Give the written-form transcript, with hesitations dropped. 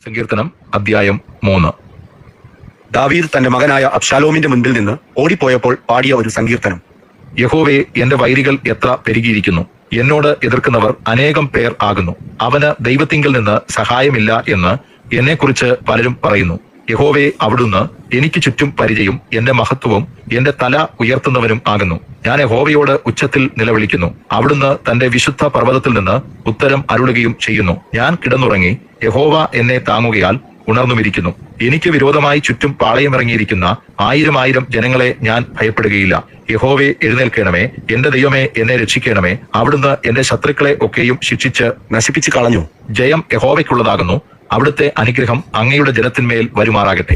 സങ്കീർത്തനം അധ്യായം 3. ദാവീദ് തന്റെ മകനായ അബ്ശാലോമിന്റെ മുൻപിൽ നിന്ന് ഓടിപ്പോയപ്പോൾ പാടിയ ഒരു സങ്കീർത്തനം. യഹോവേ, എന്റെ വൈരികൾ എത്ര പെരുകിയിരിക്കുന്നു! എന്നോട് എതിർക്കുന്നവർ അനേകം പേർ ആകുന്നു. അവന് ദൈവത്തിങ്കൽ നിന്ന് സഹായമില്ല എന്ന് എന്നെക്കുറിച്ച് പലരും പറയുന്നു. യഹോവേ, അവിടുന്ന് എനിക്ക് ചുറ്റും പരിചയും എന്റെ മഹത്വവും എന്റെ തല ഉയർത്തുന്നവനും ആകുന്നു. ഞാൻ യഹോവയോട് ഉച്ചത്തിൽ നിലവിളിക്കുന്നു. അവിടുന്ന് തന്റെ വിശുദ്ധ പർവ്വതത്തിൽ നിന്ന് ഉത്തരം അരുളുകയും ചെയ്യുന്നു. ഞാൻ കിടന്നുറങ്ങി, യഹോവ എന്നെ താങ്ങുകയാൽ ഉണർന്നുമിരിക്കുന്നു. എനിക്ക് വിരോധമായി ചുറ്റും പാളയമിറങ്ങിയിരിക്കുന്ന 1000 ജനങ്ങളെ ഞാൻ ഭയപ്പെടുകയില്ല. യഹോവേ, എഴുന്നേൽക്കണമേ! എന്റെ ദൈവമേ, എന്നെ രക്ഷിക്കണമേ! അവിടുന്ന് എന്റെ ശത്രുക്കളെ ഒക്കെയും ശിക്ഷിച്ച് നശിപ്പിച്ചു കളഞ്ഞു. ജയം യഹോവയ്ക്കുള്ളതാകുന്നു. അവിടുത്തെ അനുഗ്രഹം അങ്ങയുടെ ജനത്തിന്മേൽ വരുമാറാകട്ടെ.